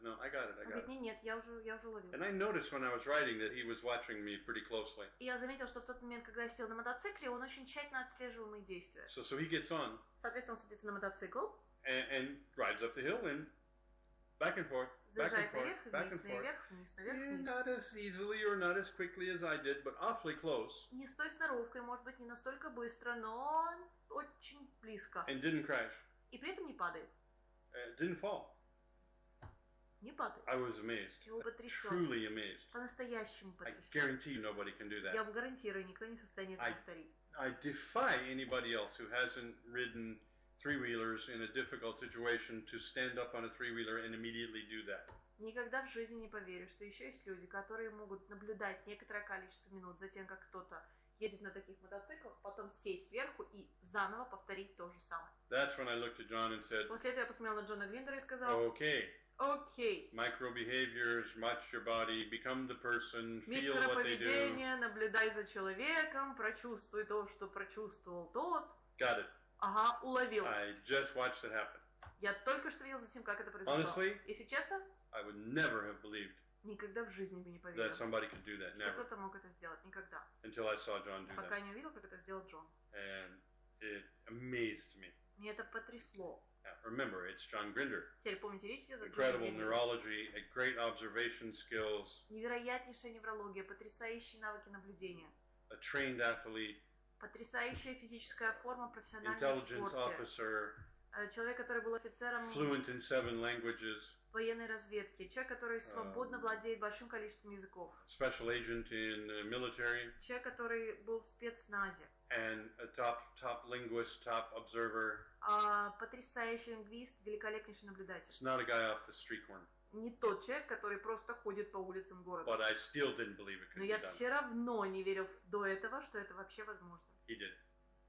no, I got it, I Он got говорит, it. нет, я уже уловил. And I noticed when I was writing that he was watching me pretty closely. И я заметил, что в тот момент, когда я сел на мотоцикле, он очень тщательно отслеживал мои действия. So he gets on Соответственно, он садится на мотоцикл, and rides up the hill and back and forth, заезжает наверх, вниз, наверх, вниз, наверх, вниз. Not as easily or not as quickly as I did, but awfully close. Не с той сноровкой, может быть, не настолько быстро, но очень близко. And didn't crash. И при этом не падает. Didn't fall. Не падает. I was amazed. Я был потрясен. Truly amazed. По-настоящему I потрясен. guarantee you nobody can do Я that. вам гарантирую, никто не в состоянии это повторить. I defy anybody else who hasn't ridden three-wheelers in a difficult situation to stand up on a three-wheeler and immediately do that. Никогда в жизни не поверю, что еще есть люди, которые могут наблюдать некоторое количество минут за тем, как кто-то ездит на таких мотоциклах, потом сесть сверху и заново повторить то же самое. That's when I looked at John and said, После этого я посмотрел на Джона Гвиндера и сказал, okay, micro-behaviors, watch your body, become the person, feel what they do. Микроповедение, наблюдай за человеком, прочувствуй то, что прочувствовал тот. Got it. Ага, уловил. I just watched it happen. Я только что видел за тем, как это произошло. Honestly, если честно, I would never have believed никогда в жизни бы не поверил, that somebody could do that. что Never. кто-то мог это сделать. Никогда. Until I saw John do Пока that. не увидел, как это сделал Джон. And it amazed me. Мне это потрясло. Now, remember, it's John Grinder. Теперь помните, речь идет о Incredible Джоне Гвиндере. neurology, a great observation skills, Невероятнейшая неврология, потрясающие навыки наблюдения, a trained athlete, потрясающая физическая форма, профессиональный intelligence спорте. officer, Человек, который был офицером fluent in 7 languages, военной разведки, человек, который свободно владеет большим количеством языков, special agent in the military, человек, который был в спецназе, and a top linguist, top observer. потрясающий лингвист, великолепнейший наблюдатель. It's not a guy off the street corner. Не тот человек, который просто ходит по улицам города. But I still didn't believe it could Но be я done. все равно не верил до этого, что это вообще возможно. He did.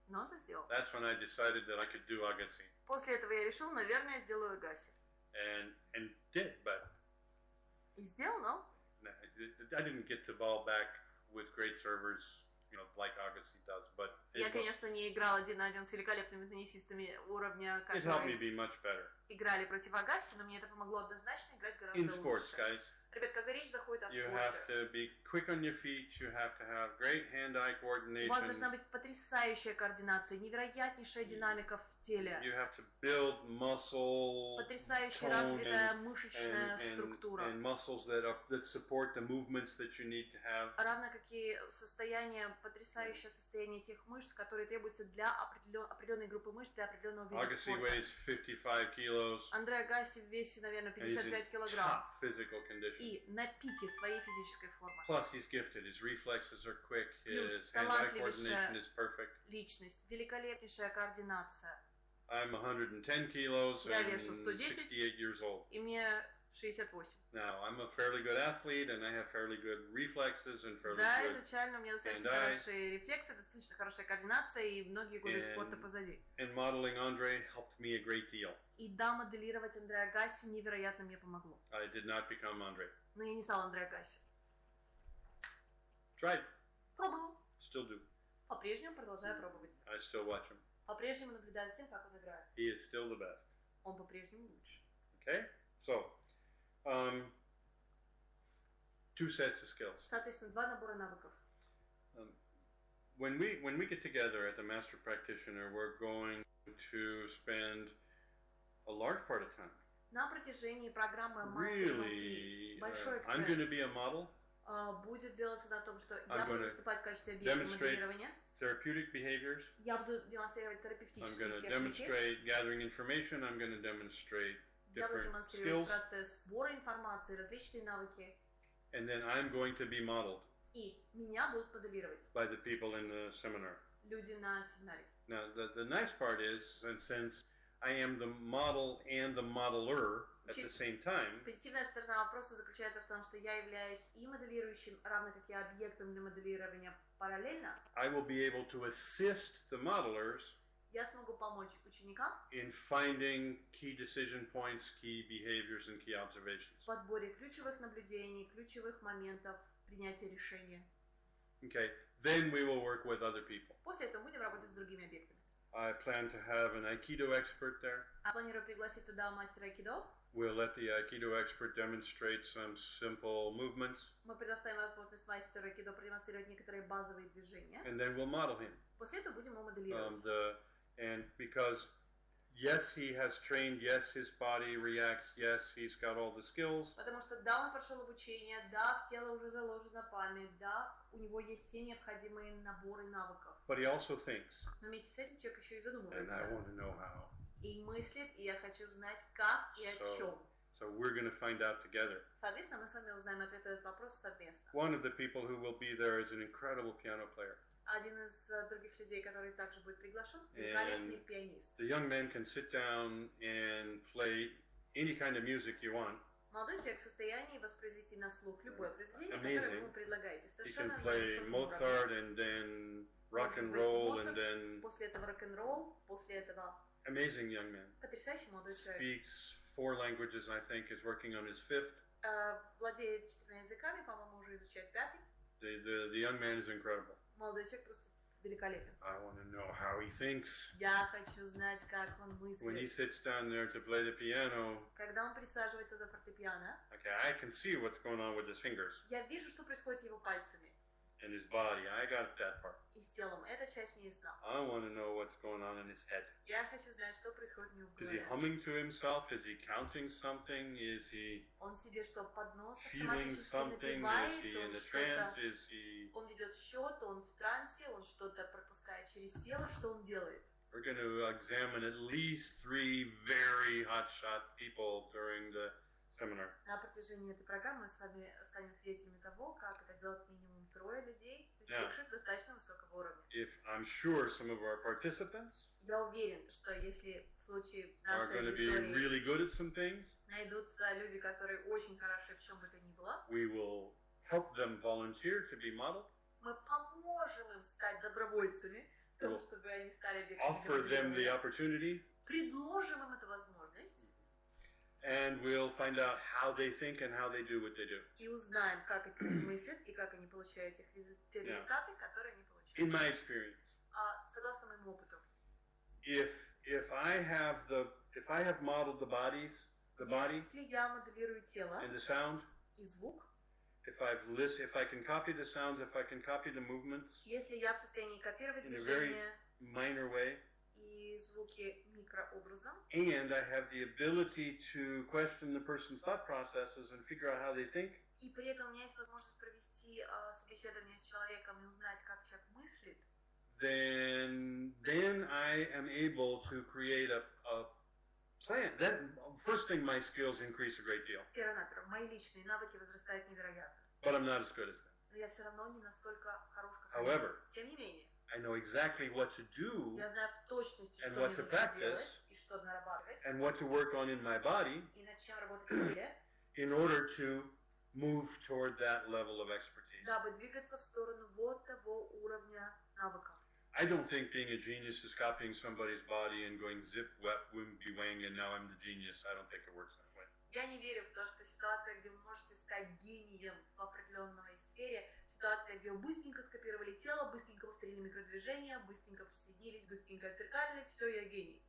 Но он это сделал. That's when I decided that I could do Agassi. После этого я решил, наверное, сделаю Агаси. And did, but И сделал, но I didn't get the ball back with great servers, like Agassi does. But я, конечно, не играл один на один с великолепными теннисистами уровня, it helped me которые be much better. играли против Агаси, но мне это помогло однозначно играть гораздо In sports, лучше. guys, Ребят, когда речь заходит о you have спорте, to be quick on your feet. You have to have great hand-eye у вас должна coordination. быть потрясающая координация, невероятнейшая динамика в теле, You have to build muscle, потрясающе tone, развитая and, мышечная and структура. muscles that support the movements that you need to have. Равно как и потрясающее состояние тех мышц, которые требуются для определенной группы мышц, для определенного вида Agassi спорта. weighs 55 kilos. Андре Агаси в весе, наверное, And he's in 55 килограмм. top physical condition. И на пике своей физической формы. Plus, he's gifted. His reflexes are quick. Плюс His hand-eye талантливейшая coordination is perfect. личность, великолепнейшая координация. I'm 110 kilos Я and вешу 110. 68 years old. И мне 68. Now, I'm a fairly good athlete, and I have fairly good reflexes and fairly Да, good. изначально у меня достаточно хорошие рефлексы, достаточно хорошая координация и многие годы спорта позади. And modeling Andre helped me a great deal. И да, моделировать Андре Агаси невероятно мне помогло. I did not become Andre. Но я не стал Андре Агаси. Tried. Пробовал. Still do. По-прежнему продолжаю пробовать. I still watch him. По-прежнему наблюдаю за тем, как он играет. He is still the best. Он по-прежнему лучше. Okay? So, 2 sets of skills. Соответственно, 2 набора навыков. When we get together at the Master Practitioner, we're going to spend a large part of time. На протяжении программы Мастер Really, большой I'm going to акцент be a model. Будет делаться на том, что я I'm буду gonna выступать в качестве объекта моделирования. Therapeutic behaviors. Я буду демонстрировать I'm терапевтические going to техники. demonstrate gathering information. I'm going to demonstrate Я буду different демонстрировать skills. процесс сбора информации, различные навыки. And then I'm going to be modeled И меня будут моделировать by the people in the seminar. люди на семинаре. Now, the nice part is, and since I am the model and the modeler at the same time, Позитивная сторона вопроса заключается в том, что я являюсь и моделирующим, равно как и объектом для моделирования параллельно. I will be able to assist the modelers Я смогу помочь ученикам in finding key decision points, key behaviors, and key observations. в подборе ключевых наблюдений, ключевых моментов принятия решения. Okay, then we will work with other people. После этого будем работать с другими объектами. I plan to have an Aikido expert there. Я планирую пригласить туда мастера айкидо. We'll let the Aikido expert demonstrate some simple movements, Мы предоставим возможность мастеру айкидо продемонстрировать некоторые базовые движения. and then we'll model him. После этого будем его моделировать. And because, yes, he has trained, yes, his body reacts, yes, he's got all the skills, Потому что да, он прошел обучение, да, в тело уже заложена память, да, у него есть все необходимые наборы навыков. but he also thinks, Но вместе с этим человек еще и and I задумывается. want to know how. И мыслит, и я хочу знать, как и о чем. So we're going to find out together. Соответственно, мы с вами узнаем ответ на этот вопрос совместно. One of the people who will be there is an incredible piano player. Один из других людей, который также будет приглашен, великолепный пианист. The young man can sit down and play any kind of music you want. Молодой человек в состоянии воспроизвести на слух любое произведение, Amazing. которое вы ему предлагаете. He Совершенно can на play высоком уровне. Mozart and then rock and roll and then После этого рок-н-ролл, после этого amazing young man. потрясающий молодой человек. Speaks 4 languages, I think, is working on his 5th. Владеет 4 языками, по-моему, уже изучает 5-й. The young man is incredible. Молодой человек просто великолепен. I want to know how he thinks. Я хочу знать, как он When he мыслит. sits down there to play the piano, Когда он присаживается за фортепиано, okay, I can see what's going on with his fingers я вижу, что происходит с его пальцами and his body. I got that part. и с телом. Эта часть мне ясна. I want to know what's going on in his head. Я хочу знать, что происходит у него в Is he голове. humming to himself? Is he counting something? Is he Он себе что, под нос feeling автоматически something? Is напевает, he in он the что-то... trance? Is he... Он ведет счет, он в трансе, он что-то пропускает через тело, что он делает. We're going to examine at least 3 very hotshot people during the seminar. На протяжении этой программы мы с вами станем свидетелями того, как это делают минимум 3 людей, достигших достаточно высокого уровня. If I'm sure some of our participants Я уверен, что если в случае are нашей going to be аудитории really good at some things, найдутся люди, которые очень хороши в чем бы то ни было, we will help them volunteer to be modeled, мы поможем им стать добровольцами, в том, We'll чтобы они стали объектами offer them the моделирования. opportunity, Предложим им эту возможность and we'll find out how they think and how they do what they do. и узнаем, как эти люди мыслят и как они получают те результаты, которые они In получают. my experience, Согласно моему опыту, if I have modeled the body, если я моделирую тело and the sound, и звук, if I can copy the sounds, if I can copy the movements если я в состоянии копировать in a very движения minor way, и звуки микрообразом, and I have the ability to question the person's thought processes and figure out how they think, и при этом у меня есть возможность провести собеседование с человеком и узнать, как человек мыслит, then I am able to create a plan. First thing, my skills increase a great deal, первонаперво, мои личные навыки возрастают невероятно. but I'm not as good as them. Но я все равно не настолько хорош, как они. However, Тем не менее, I know exactly what to do я знаю в точности, and что what мне to нужно practice делать и что нарабатывать, and what to work on in my body и над чем работать в теле, in order to move toward that level of expertise. дабы двигаться в сторону вот того уровня навыков. I don't think being a genius is copying somebody's body and going zip, wep, wimpy wang, and now I'm the genius. I don't think it works that way. Я не верю в то, что ситуация, где вы можете стать гением в определенной сфере, ситуация, где вы быстренько скопировали тело, быстренько повторили микродвижения, быстренько присоединились, быстренько отзеркалили, все, я гений.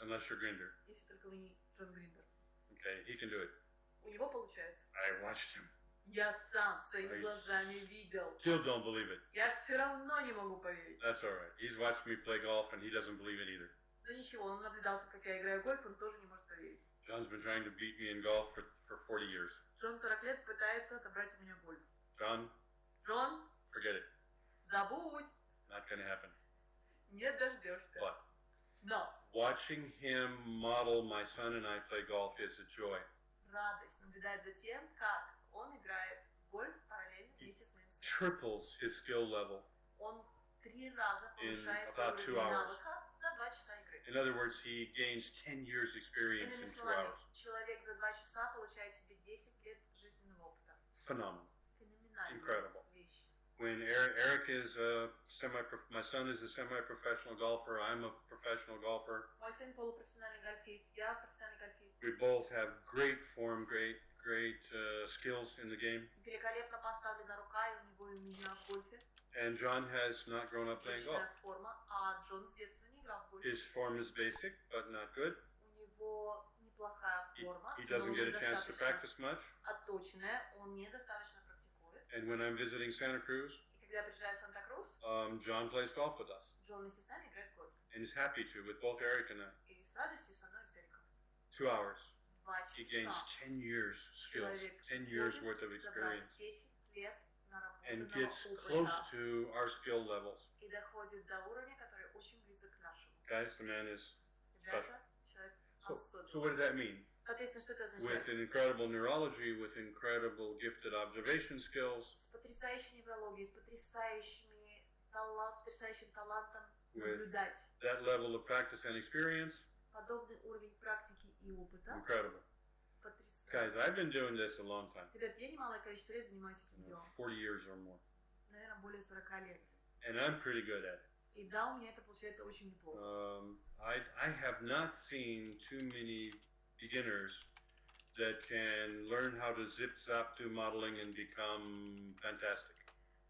Unless you're Grinder. Если только вы не Джон Гриндер. Okay, he can do it. У него получается. I watched him. Я сам своими глазами видел. Still don't believe it. Я все равно не могу поверить. That's all right. He's watched me play golf and he doesn't believe it either. Но ничего, он наблюдался, как я играю в гольф, он тоже не может поверить. John's been trying to beat me in golf for 40 years. Джон 40 лет пытается отобрать у меня гольф. John, Джон, forget it. забудь. Not going to happen. Не дождешься. But Но watching him model my son and I play golf is a joy. радость наблюдать за тем, как он играет в гольф параллельно вместе с моим сыном. Triples his skill level. Он 3 раза повышает In свой about 2 уровень hours. навыка за 2 часа игры. In other words, he gains 10 years experience Иными in 2 словами, hours. человек за 2 часа получает себе 10 лет жизненного опыта. Phenomenal. Феноменальная Incredible. вещь. When Eric is my son is a semi-professional golfer, I'm a professional golfer. Мой сын полупрофессиональный гольфист, я профессиональный гольфист. We both have great form, great skills in the game. Великолепно поставлена рука и у него, и у меня в гольфе. And John has not grown up playing golf. Отличная форма, а Джон с детства не играл в гольф. His form is basic, but not good. У него плохая форма, he но doesn't get a chance to недостаточно practice much. отточенная, он недостаточно практикует. And when I'm visiting Santa Cruz, И когда я приезжаю в Санта-Крус, John plays golf with us. Джон вместе с нами играет в гольф. And he's happy to, with both Eric and I. И с радостью со мной и с Эриком. 2 hours. 2 He gains часа. 10 years skills, 10 years worth of experience, 10 лет and наработанного gets опыта close to our skill levels. и доходит до уровня, который очень близок к нашему. Guys, the man is Ребята, человек so особенный. what does that mean? Соответственно, что это With означает? an incredible neurology, with incredible gifted observation skills, С потрясающей неврологией, с потрясающим талантом with наблюдать. that level of practice and experience, Подобный уровень практики и опыта incredible. потрясающий. Guys, I've been doing this a long time, Ребят, я немалое количество лет занимаюсь этим делом. 40 years or more, Наверное, более 40 лет. and I'm pretty good at it. И да, у меня это получается очень неплохо. I have not seen too many beginners that can learn how to zip-zap through modeling and become fantastic.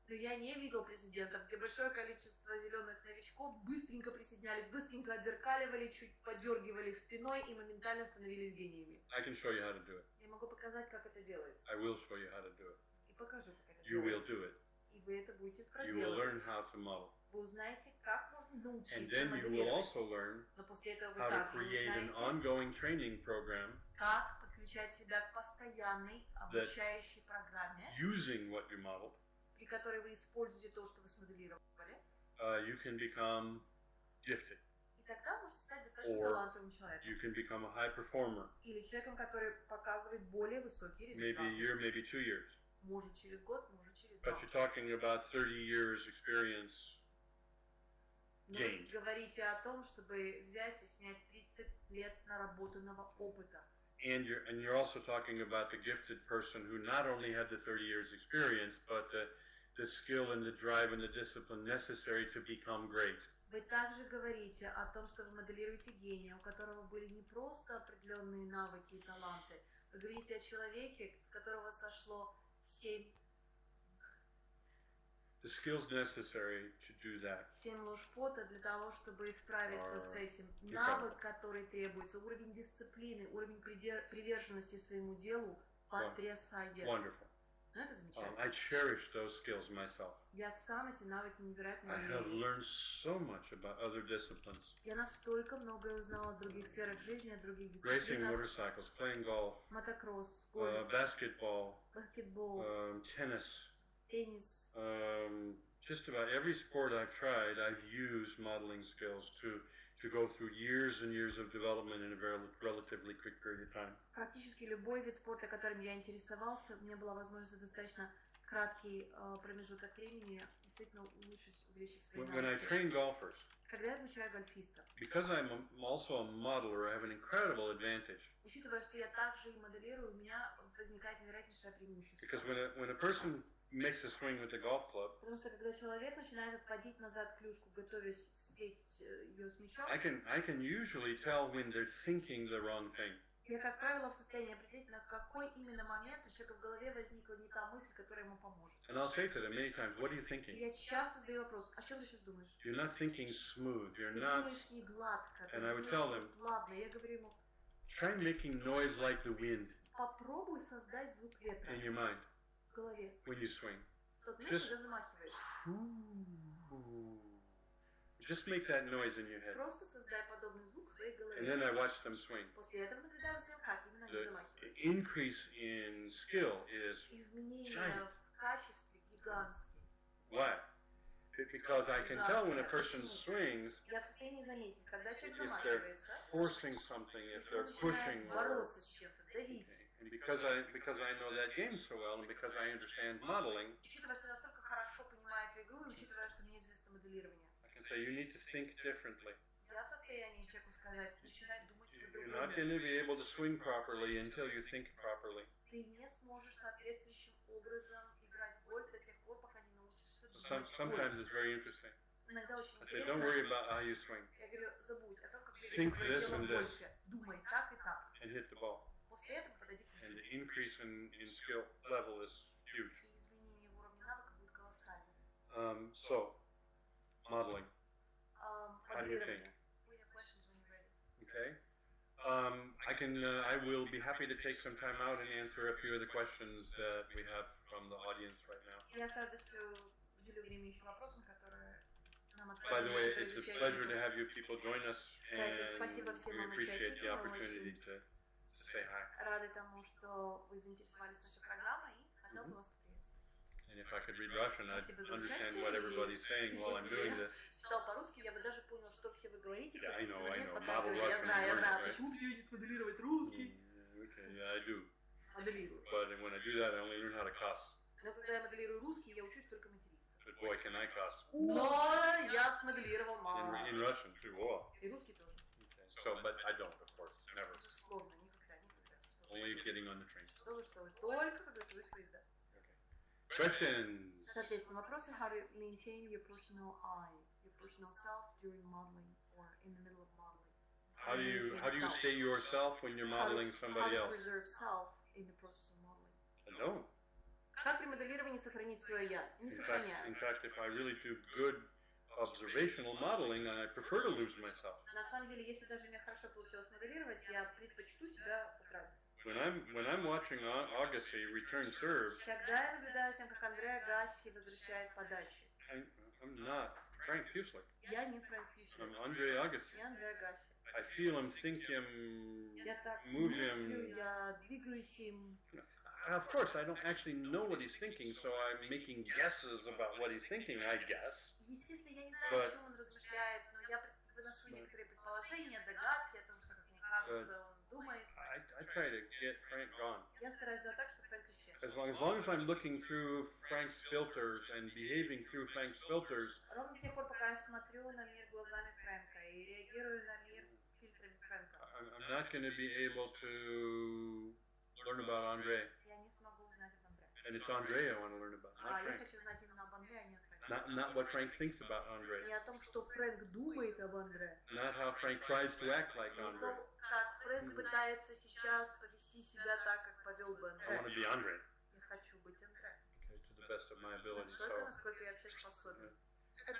Но я не видел президентов, где большое количество зеленых новичков быстренько присоединялись, быстренько отзеркаливали, чуть подергивали спиной и моментально становились гениями. I can show you how to do it. Я могу показать, как это делается. I will show you how to do it. И покажу, как это You will делается. do it. И вы это будете You will learn проделывать. how to model. Вы узнаете, как можно And научиться then you will моделировать. also learn Но после этого вы how to также create an узнаете, ongoing training program как подключать себя к постоянной обучающей программе, using what you modeled. при которой вы используете то, что вы смоделировали, You can become gifted, и тогда можете стать достаточно Or талантливым человеком. you can become a high performer, Или человеком, который показывает более высокие maybe a результаты. year, maybe 2 years. Может через год, может через But 2. you're talking about 30 years experience Но gained. говорите о том, чтобы взять и снять 30 лет наработанного опыта. And you're also talking about the gifted person who not only had the 30 years experience, but the skill and the drive and the discipline necessary to become great. Вы также говорите о том, что вы моделируете гения, у которого были не просто определенные навыки и таланты. Вы говорите о человеке, с которого сошло 7 The skills necessary to do that 7 ложь пота для того, чтобы справиться с этим. incredible. Навык, который требуется, уровень дисциплины, уровень приверженности своему делу потрясает. wonderful. Ну, это замечательно. I cherish those skills myself. Я сам эти навыки невероятно I have люблю. learned so much about other disciplines. Я настолько многое узнала о других сферах жизни, о других Racing дисциплинах. motorcycles, playing golf, Мотокросс, гольф, basketball, баскетбол, tennis. теннис. Just about every sport I've tried, I've used modeling skills to go through years and years of development in a very relatively quick period of time. Практически любой вид спорта, которым я интересовался, у меня была возможность за достаточно краткий промежуток времени действительно увеличить свои When I навыки. train golfers, Когда я обучаю гольфистов, because I'm also a modeler, I have an incredible advantage. учитывая, что я также и моделирую, у меня возникает невероятнейшее преимущество. Because when a person makes a swing with the golf club, Потому что когда человек начинает отводить назад клюшку, готовясь встретить ее с мячом, I can usually tell when they're thinking the wrong thing. я, как правило, в состоянии определить, на какой именно момент у человека в голове возникла не та мысль, которая ему поможет. And I'll say to them many times, what are you И thinking? я часто задаю вопрос, о чем ты сейчас думаешь? You're not thinking smooth. You're Ты not. думаешь не гладко, ты And I would думаешь tell them, плавно. Я говорю ему, Try making noise like the wind попробуй создать звук ветра in your mind в голове. when you swing. В тот момент, Just- когда замахиваешь. Just make that noise in your head. Просто создай подобный звук в своей And голове. then I watch them swing. После этого наблюдаю за тем, как именно они The замахиваются. increase in skill is Изменения giant. в качестве гигантские. why? Because I can tell when a person swings Я в состоянии заметить, когда человек if they're замахивается, forcing something, if если they're он начинает pushing more. бороться с чем-то, давить. And because I know that game so well, and because I understand modeling, Учитывая, что я настолько хорошо понимаю эту игру, и учитывая, что мне известно моделирование, I can say you need to think differently. я в состоянии человеку сказать, начинай думать You're not по-другому. going to be able to swing properly until you think properly. Ты не сможешь соответствующим образом играть в гольф до тех пор, пока не научишься думать. Sometimes it's very interesting. Иногда очень I say, don't worry интересно. about how you swing Я говорю, забудь о том, как Think двигать this свое тело and в this. гольфе. Думай так и так. and hit the ball. После этого подойди к And мячу. the increase in skill level is huge. И изменение в уровне навыка будет колоссальным. So, modeling. How do you think? Моделирование. We have questions when you're ready. Okay. I will be happy to take some time out and answer a few of the questions that we have from the audience right now. Я с радостью уделю время еще вопросам, которые нам By the way, отправили. it's a pleasure to have you people join us, and we appreciate the opportunity to say hi. Рады тому, что вы заинтересовались нашей программой, и хотел бы вас приветствовать. And if I could read Russian, I'd understand what everybody's saying while I'm doing this. Читал по-русски, я бы даже понял, что все вы говорите. Yeah, I know. Я Model Russian. знаю. Почему ты любите моделировать русский? Okay, yeah, I do. Моделирую. But when I do that, I only learn how to cuss. Но когда я моделирую русский, я учусь только материться. But boy, can I cuss. Но я смоделировал мало. In Russian too. Whoa. И русский тоже. Okay. So, but I don't, of course, never. Безусловно, никогда. Only getting on the train. Что вы, только когда сажусь в поезда. Questions? Соответственно, вопросы: how to maintain your personal self during modeling or in the middle of modeling. How do you say yourself when you're modeling somebody else? How to preserve self in the process of modeling. I don't. Как при моделировании сохранить свое я? Не сохраняю. In fact, if I really do good observational modeling, I prefer to lose myself. На самом деле, если даже мне хорошо получилось моделировать, я предпочту себя потратить. When I'm watching Agassi return serve, когда я наблюдаю тем, как Андреа Гасси возвращает подачи. I'm not Frank Pьюселик. Я не Фрэнк Пьюселик. I'm Andre Agassi. Я Андреа Гасси. I feel him, think him, я так move мыслю, him. я двигаюсь им. Of course, I don't actually know what he's thinking, so I'm making guesses about what he's thinking, I guess. Естественно, я не знаю, о чем он размышляет, но я выношу некоторые предположения, догадки о том, что, как мне кажется, он думает. I try to get Frank gone. Я стараюсь сделать так, чтобы Фрэнк исчез. As long as I'm looking through Frank's filters and behaving through Frank's filters, ровно с тех пор, пока я смотрю на мир глазами Фрэнка и реагирую на мир фильтрами Фрэнка, I'm not going to be able to learn about Andre. Я не смогу узнать об Андре. And it's Andre I want to learn about, not Я Frank. хочу знать именно об Андре, а не о Фрэнке. Not what Frank thinks about Andre. Не о том, что Фрэнк думает об Андре. Not how Frank tries to act like Не Andre. то, как Фрэнк пытается сейчас повести себя так, как повел бы I want to Андре. be Andre. Я хочу быть Андре. Okay, to the best of my ability. Настолько, So насколько я вообще способен.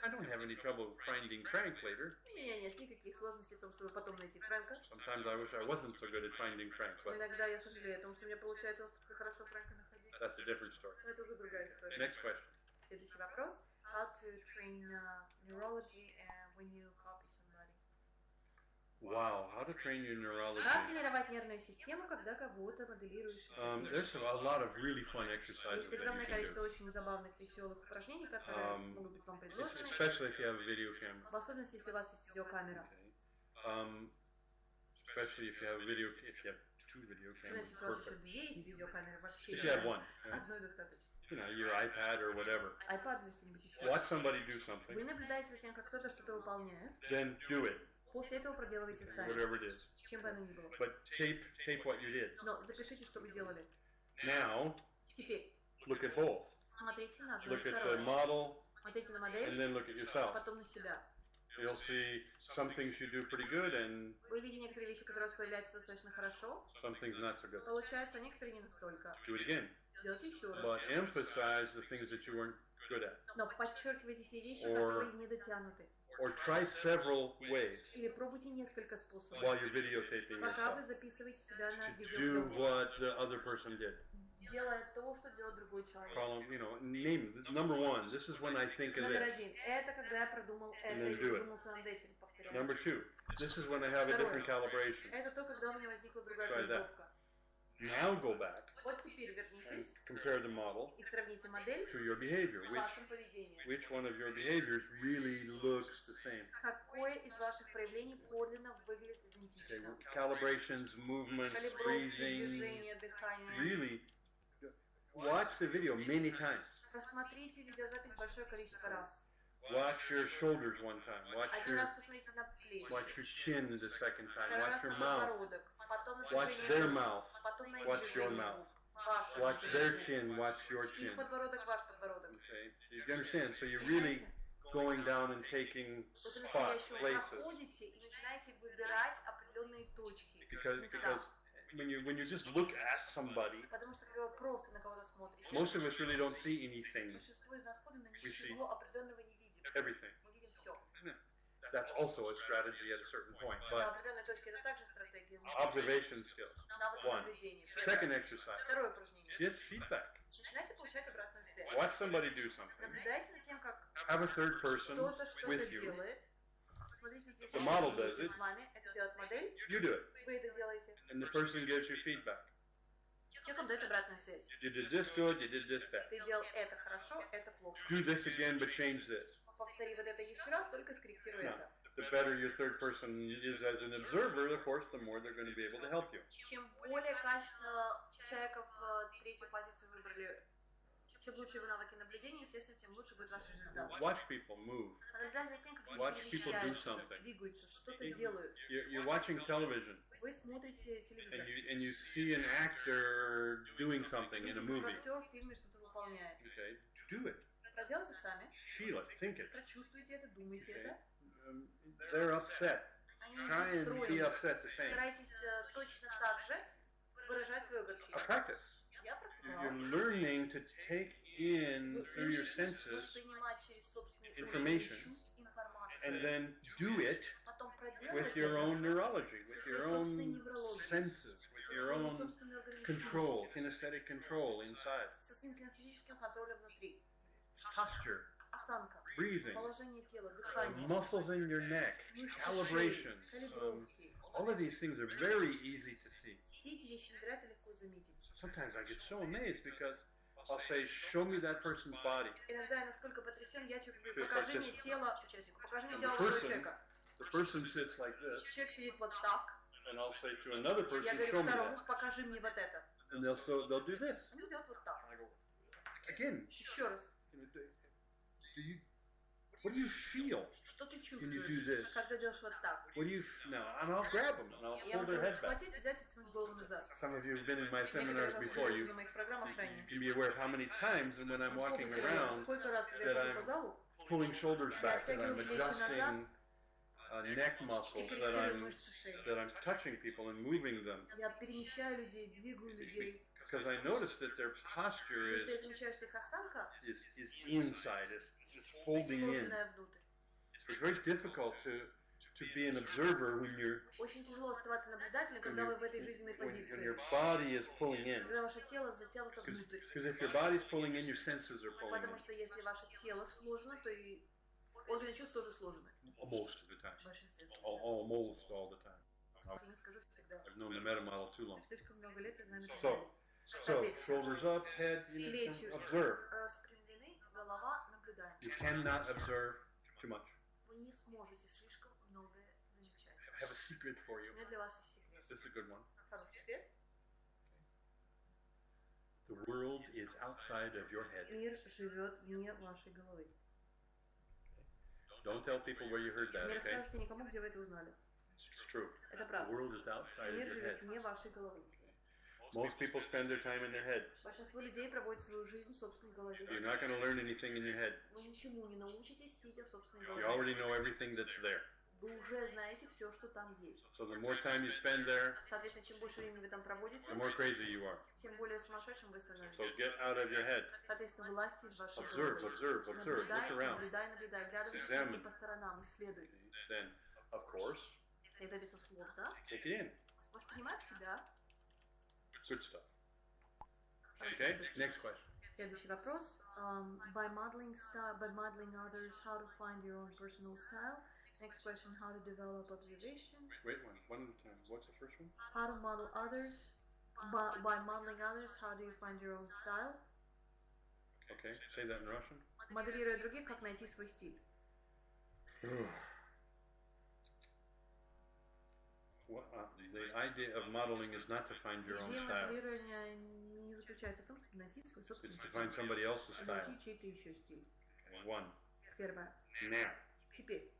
I don't have any trouble finding Frank later. У меня нет никаких сложностей в том, чтобы потом найти Фрэнка. Sometimes I wish I wasn't so good at finding Frank, Но but иногда я сожалею о том, что у меня получается настолько хорошо Фрэнка находить. that's a different story. Но это уже другая история. Next question. Следующий вопрос. How to train neurology when you copy somebody. Wow, how to train your neurology. Как тренировать нервную систему, когда кого-то моделируешь? There's a lot of really fun exercises Есть that you огромное can количество do, очень забавных, веселых упражнений, которые могут быть вам предложены. especially if you have a video camera. В особенности, если у вас есть видеокамера. Okay. Especially if you have two video cameras. Если у вас еще Perfect. две есть видеокамеры, вообще If you have one, одной достаточно. your iPad or whatever. iPad или что-нибудь еще. Watch somebody do something, Вы наблюдаете за тем, как кто-то что-то выполняет. then do it, После этого проделывайте сами. whatever it is. Чем бы оно ни было. But tape what you did. Но запишите, что вы делали. Now, Теперь look at both. смотрите на одно и Look at the второе. model, Смотрите на and модель, then look at а yourself. потом на себя. You'll see some things you do pretty good and Вы видите некоторые вещи, которые у вас появляются достаточно хорошо. some things not so good. Получается, некоторые не настолько. Do it again. Делайте еще раз. But emphasize the things that you weren't good at. Но подчеркивайте те вещи, Or- которые не дотянуты. Or try several ways Или пробуйте несколько способов. while you're videotaping Пока вы yourself записываете себя на to do видео, what the other person did. делая то, что делает другой человек. Call them, name it. Number one, this is when I think of Номер this. один. Это когда я продумал это then и do it. задумался над этим. Повторяю. Number two, this is when I have a different calibration. Это то, когда у меня возникла другая Try that. калибровка. Now go back Вот теперь and вернитесь compare the model и сравните модель to your behavior. с вашим поведением. Which one of your behaviors really looks the same? Какое из ваших проявлений подлинно выглядит Okay, идентично? calibrations, movements, Калибровки, breathing. движение, дыхание. Really, watch the video many times. Просмотрите видеозапись большое количество раз. Watch your shoulders one time. Один раз посмотрите на плечи. Watch your chin the second time. Второй Watch раз your на mouth. подбородок. Потом на Watch движение their губ. mouth. Потом на их Watch your движение mouth. губ. Ваше Watch their движение. chin. Watch your chin. Их подбородок, ваш подбородок. Okay, you understand? So you're really going down and taking Вы spots, по-настоящему places. находите и начинаете выбирать определенные точки, Because места. when you just look at somebody, Потому что когда вы просто на кого-то смотрите, most of us really don't see anything, большинство из нас подлинно see ничего определенного не видим. everything. Мы видим все. that's also a strategy at a certain point. На But определенной точке это также стратегия. observation skills. Навык One. наблюдения. Second exercise. Второе упражнение. Get feedback. Начинайте получать обратную связь. Watch somebody do something. Наблюдайте за тем, как Have a third person кто-то что-то with you. делает. Смотрите, The model does вместе it. с вами. Это делает модель. You do it. Вы это делаете. And the person gives you feedback. Человек вам дает обратную связь. You did this good, you did this bad. Ты делал это хорошо, это плохо. Do this again, but change this. Повтори вот это еще раз, только скорректируй No. это. The better your third person is as an observer, of course, the more they're going to be able to help you. Чем более качественно человека в третью позицию выбрали, чем лучше вы навыки наблюдения, естественно, тем лучше будет ваш результат. Watch people move. Наблюдать за тем, как люди Watch people do перемещаются, something. двигаются, что-то делают. You're watching television, Вы смотрите телевизор. and you see an actor doing something in a Видите, movie. как актер в фильме что-то выполняет. Okay, do it. Проделайте сами. Feel it. Think it. Прочувствуйте это, думайте Okay. это. They're upset. Они Try and be расстроены. upset the same. Старайтесь точно так же выражать свое огорчение. Practice. Я You're практиковала. learning to take in Вы through your учитесь senses воспринимать через собственные information. чувства информацию. and then do it Потом with проделать your это own neurology, with со your своей собственной own неврологией, senses, with со your своими own собственными органами control, чувств, kinesthetic control inside. со своим кинестетическим контролем внутри. Posture, Осанка, breathing, положение тела, дыхание, muscles in your neck, мышцы шеи, calibration. калибровки. All of these things are very easy to see. Все эти вещи невероятно легко заметить. Sometimes I get so amazed because I'll say, show me that person's body. Иногда я настолько потрясен, я человеку говорю, It's покажи like мне this. тело, часику, покажи мне And тело the другого person- человека. The person sits like this, Человек сидит вот так, and I'll say to another я person, говорю show me второму, that. покажи мне вот это. And they'll do this. Они делают вот так. And I go, again, Еще раз. what do you feel? Что ты Can you do чувствуешь, this? когда делаешь вот так? What do you no? And I'll grab them and I'll Я pull могу their head back. схватить, взять и тянуть голову назад. Some of you have been in my Некоторые seminars из вас before. были You на моих программах ранее. can be aware of how many times and when I'm walking Помните, around, сколько раз, когда that я хожу по залу, pulling shoulders back, that I'm Растягиваю плечи назад. adjusting neck и muscles, корректирую мышцы шеи. that I'm touching people and moving them, Я перемещаю людей, двигаю людей. because I notice that their posture Потому что я is замечаю, что их осанка inside, is folding in. сложенная внутрь. It's very difficult to be an observer when Очень тяжело оставаться наблюдателем, когда вы в этой жизненной when позиции. your body is pulling in. Когда ваше тело затянуто внутрь. Because if your body's pulling in, your senses are pulling Потому in. что если ваше тело сложено, то и органы чувств тоже сложены. Most of the time. В большинстве случаев. Almost all the time. Я не скажу всегда. I've known the meta model too long. Слишком много лет я знаю So, shoulders up, head, Плечи observe. распрямлены, голова наблюдаем. You cannot observe too much. Вы не сможете слишком многое замечать. I have a secret for you. У меня для вас есть секрет. This is a good one. Хороший секрет. The world is outside of your head. Мир живет вне вашей головы. Don't tell people where you heard that, Не okay? рассказывайте никому, где вы это узнали. It's true. Это The правда. world is outside of Мир your живет head. вне вашей головы. Most people spend their time in their head. Большинство людей проводят свою жизнь в собственной голове. You're not going to learn anything in your head. Вы ничему не научитесь, сидя в собственной You голове. already know everything that's there. Вы уже знаете все, что там есть. So the more time you spend there, Соответственно, чем больше времени вы там проводите, the more crazy you are. тем более сумасшедшим вы становитесь. So get out of your head. Соответственно, вылазьте из вашей Observe, головы. observe, observe. Look Наблюдай, around. наблюдай, наблюдай. Глядывайте Examine. по сторонам, исследуй. Then, of course, Это безусловно. take it in. Воспринимай в себя. Good stuff. Okay, next question. Следующий вопрос. By modeling others, how to find your own personal style. Next question, how to develop observation. Wait one at a time. What's the first one? How to model others. By modeling others, how do you find your own style? Okay, say that in Russian. Моделируя других, как найти свой стиль. The idea of modeling is not to find your own Идея style. моделирования не заключается в том, чтобы найти свой собственный It's to стиль, find somebody else's а style. найти чей-то еще стиль. Okay, one. Первое. Now, Теперь,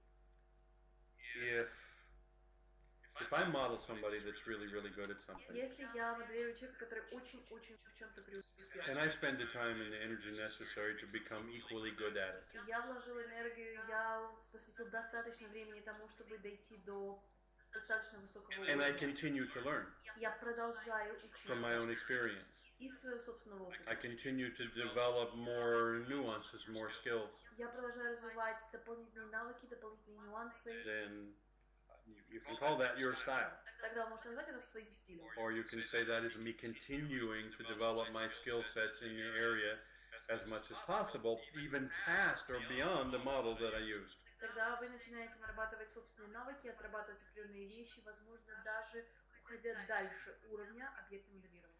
if I model somebody that's really, really good at something, если я моделирую человека, который очень-очень в чем-то преуспел, can I spend the time and the energy necessary to become equally good at it? и я вложил энергию, я посвятил достаточно времени тому, чтобы дойти до достаточно высокого And I уровня. continue to learn Я продолжаю from my own учиться experience. из своего собственного опыта. I continue to develop more nuances, more skills. Я продолжаю развивать дополнительные навыки, дополнительные нюансы. Then you can call that your style. Тогда можно назвать это своим стилем. Or you can say that is me continuing to develop my skill sets in the area as much as possible, even past or beyond the model that I used. Тогда вы начинаете нарабатывать собственные навыки, отрабатывать определенные вещи, возможно, даже уходя дальше уровня объекта моделирования.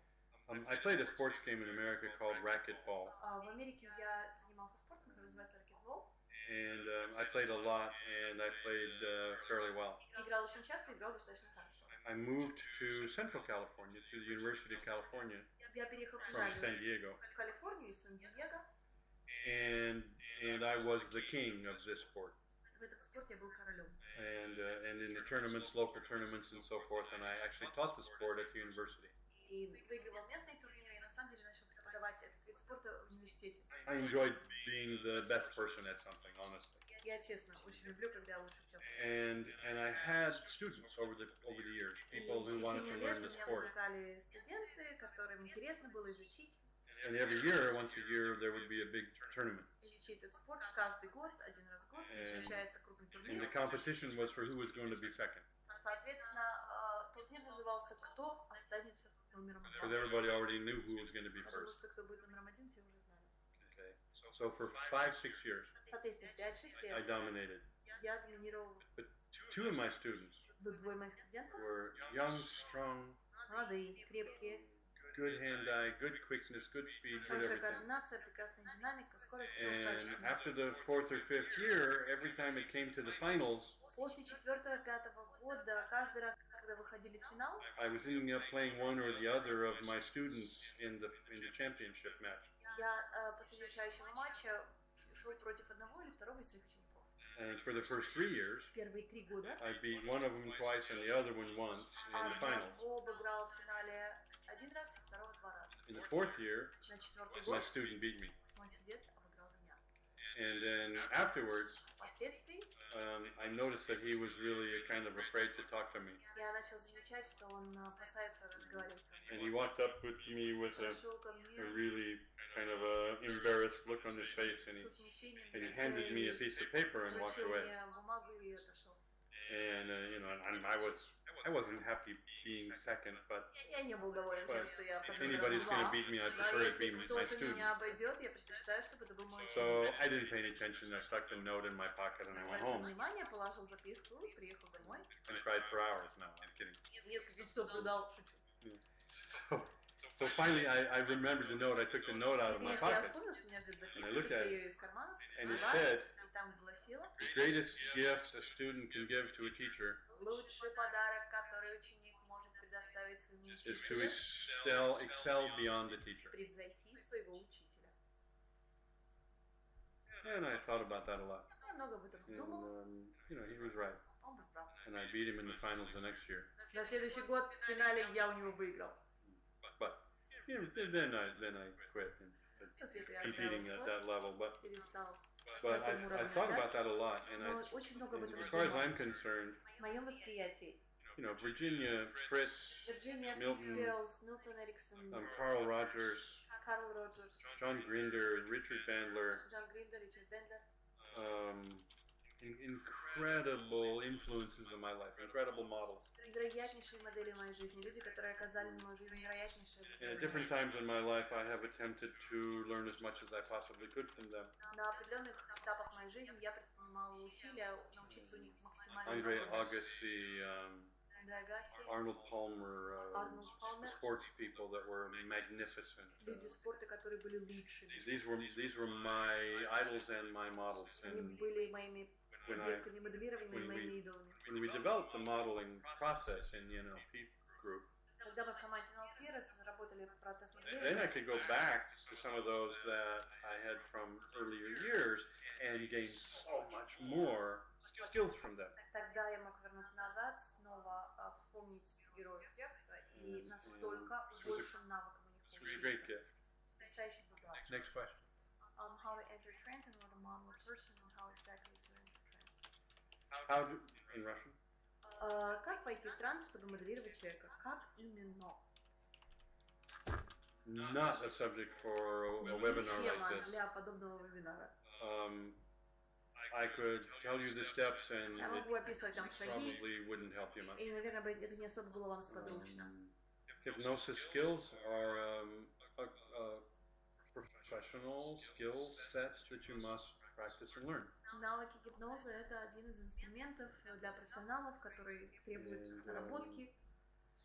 I played a sports game in America called racquetball. В Америке я занимался спортом, который называется ракетбол. And I played a lot, and I played fairly well. Играл очень часто, играл достаточно хорошо. I moved to Central California, to the University of California Я переехал в from San Diego, Калифорнию из Сан-Диего. and I was the king of this sport. В этом спорте я был королем. And in the tournaments, local tournaments, and so forth, and I actually taught the sport at the university. И выигрывал местные турниры, и на самом деле начал преподавать этот вид спорта в университете. I enjoyed being the best person at something, honestly. Я честно очень люблю, когда я лучше в чем-то. And I had students over the years, people who wanted to learn the sport. У меня возникали студенты, которым интересно было изучить. And every year, once a year, there would be a big tournament. Изучить этот спорт каждый год, один раз в год, назначается крупный And the турнир. competition was for who was going to be second. Соответственно, турнир назывался «Кто останется номером Because 2». everybody already knew who was going to be Потому first. что кто будет номером 1, все уже знали. Okay. So for 5-6 years, Соответственно, 5-6 I лет dominated. я доминировал. Two of my students Двое моих студентов were young, strong, молодые, крепкие, good hand-eye, good quickness, good speed, good хорошая everything. координация, прекрасная динамика, скорость, все And качественно. after the 4th or 5th year, every time it came to the finals, После 4-5 года, каждый раз, когда выходили в финал, I was ending up playing one or the other of my students in the championship match. я после решающего матча шел против одного или второго из своих учеников. And for the first 3 years, Первые 3 года I beat one of them twice and the other one once in the finals. одного обыграл в финале один раз, второго 2 раза. In the 4th year, На 4-й my год student beat me. мой студент обыграл меня. And then afterwards, Впоследствии I noticed that he was really kind of afraid to talk to me. я начал замечать, что он опасается разговаривать со And мной. he walked up with me with Подошел ко a мне really kind of a embarrassed look on his face, and со смущением he на handed me a лице, piece of paper and walked вручил away. мне бумагу и отошел. And and I wasn't happy being second, but Я не был доволен тем, что я if подыграл anybody's going to два. beat me, I Но prefer it если be my кто-то student. меня обойдет, я предпочитаю, чтобы это был мой So ученик. I didn't pay any attention. I stuck the note in my pocket and I went Обратил home внимание, положил записку, приехал домой. and cried for hours. No, I'm kidding. Несколько часов рыдал, шучу. So finally, I remembered the note. I took the note out of my Наконец я pocket. вспомнил, что меня ждет And I записка, looked at достаю it, ее из кармана, and it открываю, said, и там гласило: "The greatest gift a student can give to a teacher лучший подарок, который ученик может предоставить своему is to учителю, excel beyond the teacher." превзойти своего учителя. And I thought about that a lot. Я много об этом And думал, he was right. он был прав. And I beat him in the finals the next year. На следующий год в финале я у него выиграл. But then I quit and После этого я competing at отправился, that level. But перестал. I thought about that a lot, and Но очень много об этом as far as I'm думал. concerned, В моем восприятии Virginia, Fritz, Вирджиния Milton, Фитцгерлс, Милтон Эриксон, Carl Rogers, Карл Роджерс, John Grinder, and Richard Bandler, Джон Гриндер, Ричард Бендер. incredible influences in my life, incredible models. Невероятнейшие модели в моей жизни, люди, которые оказали на мою жизнь невероятнейшее And at влияние. different times in my life, I have attempted to learn as much as I possibly could from them. На определенных этапах моей жизни я предпринимала усилия научиться у них максимально Andre многому. Agassi, Андре Агаси, Arnold Palmer, Arnold Palmer. sports people that were magnificent. люди спорта, которые были лучшими. These were my idols and my models. Они And были моими when объектами моделирования, when моими идолами. we developed the modeling process in the NLP group, Когда мы в команде NLP разработали процесс then I моделирования, could go back to some of those that I had from earlier years and gain so much more skills from them. тогда я мог вернуться назад, снова вспомнить героев детства и настолько большим навыком у них It was a great поучиться. gift. Потрясающий был дар. Next question. How to enter trance and what to model a person and how exactly to enter trance. How do, in Russian? Как пойти в транс, чтобы моделировать человека? Как именно? not a subject for a webinar like Тема this. для подобного вебинара. I could tell you the steps, and Я могу описывать вам it шаги, probably wouldn't help you much. и, наверное, это не особо было вам сподручно. Hypnosis skills are professional skill sets that you must practice and learn. Навыки гипноза – это один из инструментов для профессионалов, который требует наработки,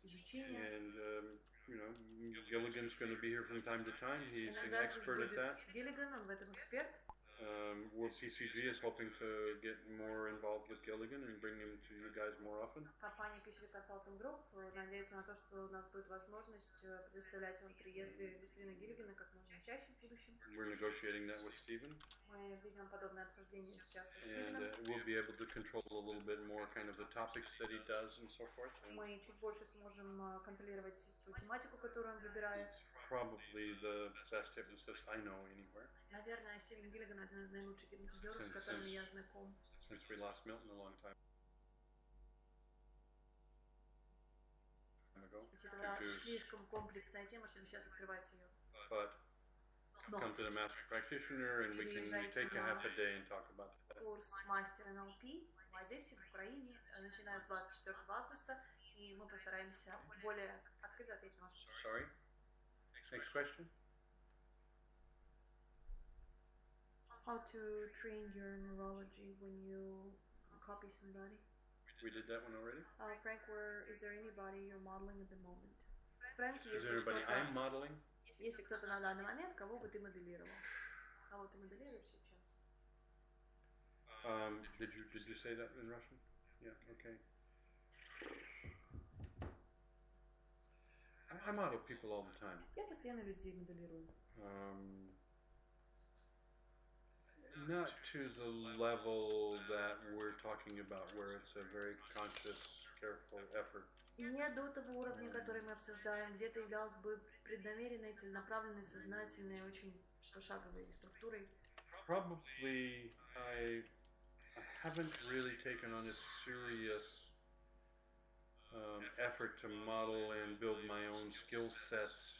изучения. And you know, Gilligan's going to be here from time to time. He's an Иногда expert at здесь that. будет Гиллиган, он в этом эксперт. World PCG is hoping to get more involved with Gilligan and bring him to you guys more often. Компания Пьюселика Consulting Group надеется на то, что у нас будет возможность предоставлять вам приезды господина Гиллигана как можно чаще в будущем. We're negotiating that with Stephen. Мы ведем подобное обсуждение сейчас с And Стивеном. we'll be able to control a little bit more kind of the topics that he does and so forth. And Мы чуть больше сможем контролировать ту тематику, которую он выбирает. probably the best hypnotist I know anywhere. Наверное, Стивен Гиллиган один из наилучших гипнотизеров, с которыми я знаком. Since we lost Milton a long time ago. Это слишком комплексная тема, чтобы сейчас открывать ее. But Но come to the master practitioner and we can take a half a day and talk about that. курс мастер НЛП в Одессе, в Украине, начиная с 24 августа, и мы постараемся более открыто ответить на ваши вопросы. Sorry? Next question? How to train your neurology when you copy somebody? We did that one already? Frank, is there anybody you're modeling at the moment? Frank, Is there anybody I'm modeling? если кто-то на данный момент, кого бы ты моделировал? Кого ты моделируешь сейчас? Did you say that in Russian? Yeah, okay. I model people all the time. Я постоянно людей моделирую. Not to the level that we're talking about, where it's a very conscious, careful effort. Не до того уровня, который мы обсуждаем, где-то являлось бы преднамеренной, целенаправленной, сознательной, очень пошаговой структурой. Probably I haven't really taken on a serious effort to model and build my own skill sets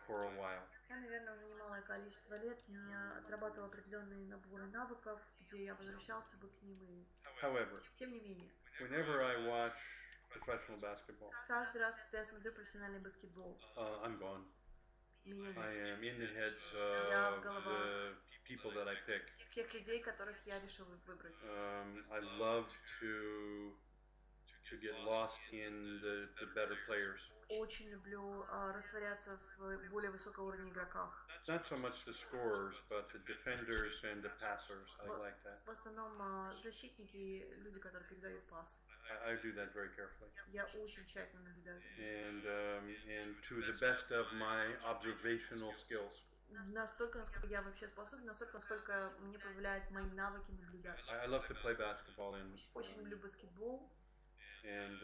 for a while. Я, наверное, уже немалое количество лет не отрабатывал определенные наборы навыков, где я возвращался бы к ним и... However, Тем не менее, whenever I watch professional basketball, каждый раз, когда я смотрю профессиональный баскетбол, I'm gone. меня I нет. am in the heads Я в of головах the people that I pick. тех людей, которых я решил выбрать. I love to get lost in the better players. Очень люблю растворяться в более высокого уровня игроках. Not so much the scorers, but the defenders and the passers. I like that. В основном защитники, люди, которые передают пас. I do that very carefully. Я очень тщательно наблюдаю. And to the best of my observational skills. Настолько, насколько я вообще способен, настолько, насколько мне позволяют мои навыки наблюдать. I love to play basketball and Очень люблю баскетбол. and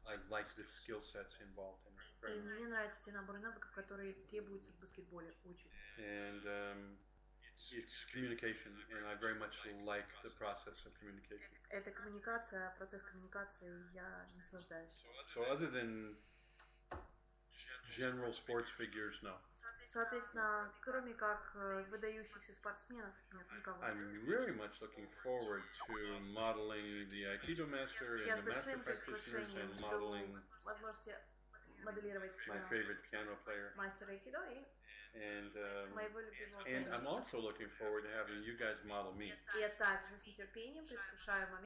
I like the skill sets involved in it И very much. мне нравятся те наборы навыков, которые требуются в баскетболе. Очень. And it's communication, and I very much like the process of communication. Это коммуникация, процесс коммуникации, я наслаждаюсь. So other than general sports figures, no. Соответственно, кроме как выдающихся спортсменов, нет никого. I'm very much looking forward to modeling the Aikido master Я and с the master большим practitioners предвкушением and жду modeling возможности моделировать my favorite piano player. мастера айкидо и And моего любимого I'm пианиста. also looking forward to having you guys model me. И я также с нетерпением предвкушаю момент,